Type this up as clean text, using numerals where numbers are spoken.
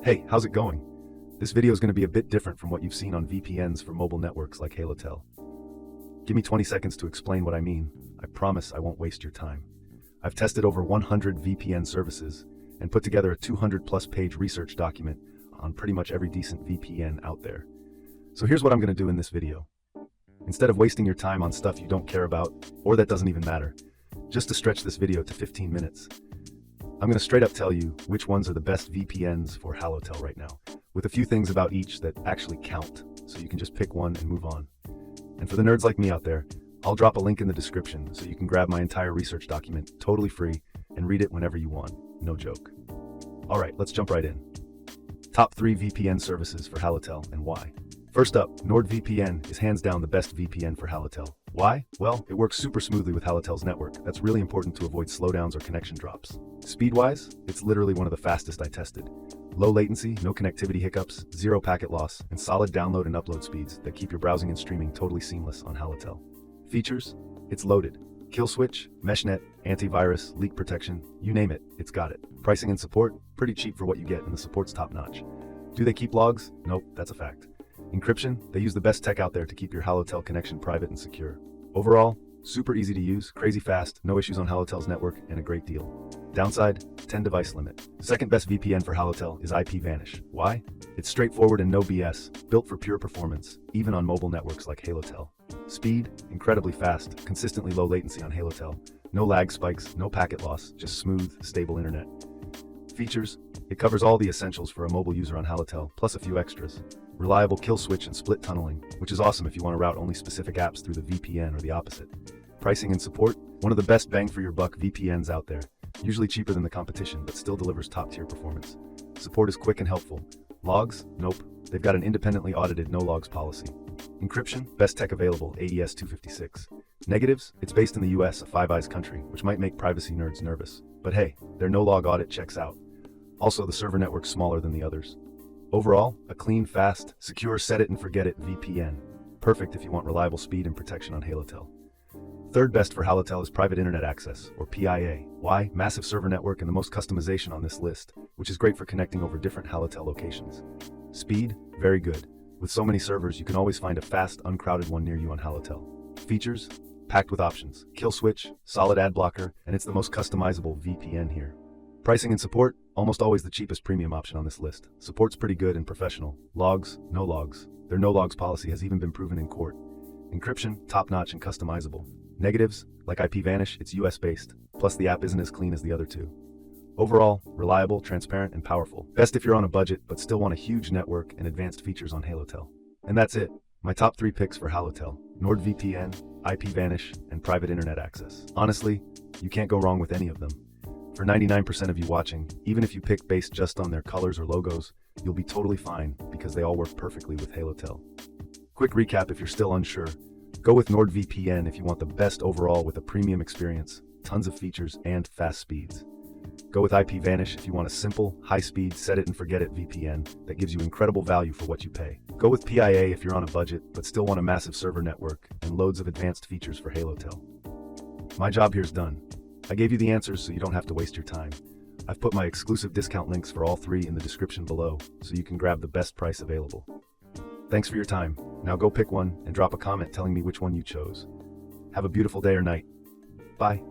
Hey, how's it going? This video is going to be a bit different from what you've seen on VPNs for mobile networks like Halotel. Give me 20 seconds to explain what I mean. I promise I won't waste your time. I've tested over 100 VPN services and put together a 200+ page research document on pretty much every decent VPN out there. So here's what I'm going to do in this video. Instead of wasting your time on stuff you don't care about, or that doesn't even matter, just to stretch this video to 15 minutes, I'm going to straight up tell you which ones are the best VPNs for Halotel right now, with a few things about each that actually count, so you can just pick one and move on. And for the nerds like me out there, I'll drop a link in the description so you can grab my entire research document totally free and read it whenever you want. No joke. Alright, let's jump right in. Top 3 VPN services for Halotel and why. First up, NordVPN is hands down the best VPN for Halotel. Why? Well, it works super smoothly with Halotel's network. That's really important to avoid slowdowns or connection drops. Speed-wise, it's literally one of the fastest I tested. Low latency, no connectivity hiccups, zero packet loss, and solid download and upload speeds that keep your browsing and streaming totally seamless on Halotel. Features? It's loaded. Kill switch, meshnet, antivirus, leak protection, you name it, it's got it. Pricing and support? Pretty cheap for what you get, and the support's top-notch. Do they keep logs? Nope, that's a fact. Encryption? They use the best tech out there to keep your Halotel connection private and secure. Overall, super easy to use, crazy fast, no issues on Halotel's network, and a great deal. Downside, 10 device limit. Second best VPN for Halotel is IPVanish. Why? It's straightforward and no BS, built for pure performance, even on mobile networks like Halotel. Speed, incredibly fast, consistently low latency on Halotel. No lag spikes, no packet loss, just smooth, stable internet. Features, it covers all the essentials for a mobile user on Halotel, plus a few extras. Reliable kill switch and split tunneling, which is awesome if you want to route only specific apps through the VPN or the opposite. Pricing and support, one of the best bang for your buck VPNs out there. Usually cheaper than the competition, but still delivers top-tier performance. Support is quick and helpful. Logs? Nope. They've got an independently audited no-logs policy. Encryption? Best tech available, AES 256. Negatives? It's based in the US, a Five Eyes country, which might make privacy nerds nervous. But hey, their no-log audit checks out. Also, the server network's smaller than the others. Overall, a clean, fast, secure set-it-and-forget-it VPN. Perfect if you want reliable speed and protection on Halotel. Third best for Halotel is private internet access, or PIA. Why? Massive server network and the most customization on this list, which is great for connecting over different Halotel locations. Speed? Very good. With so many servers, you can always find a fast, uncrowded one near you on Halotel. Features? Packed with options. Kill switch, solid ad blocker, and it's the most customizable VPN here. Pricing and support? Almost always the cheapest premium option on this list. Support's pretty good and professional. Logs? No logs. Their no logs policy has even been proven in court. Encryption? Top-notch and customizable. Negatives? Like IPVanish, it's US-based. Plus the app isn't as clean as the other two. Overall, reliable, transparent, and powerful. Best if you're on a budget, but still want a huge network and advanced features on Halotel. And that's it. My top 3 picks for Halotel. NordVPN, IPVanish, and private internet access. Honestly, you can't go wrong with any of them. For 99% of you watching, even if you pick based just on their colors or logos, you'll be totally fine because they all work perfectly with Halotel. Quick recap if you're still unsure. Go with NordVPN if you want the best overall with a premium experience, tons of features, and fast speeds. Go with IPVanish if you want a simple, high-speed, set-it-and-forget-it VPN that gives you incredible value for what you pay. Go with PIA if you're on a budget but still want a massive server network and loads of advanced features for Halotel. My job here's done. I gave you the answers so you don't have to waste your time. I've put my exclusive discount links for all 3 in the description below so you can grab the best price available. Thanks for your time. Now go pick one and drop a comment telling me which one you chose. Have a beautiful day or night. Bye.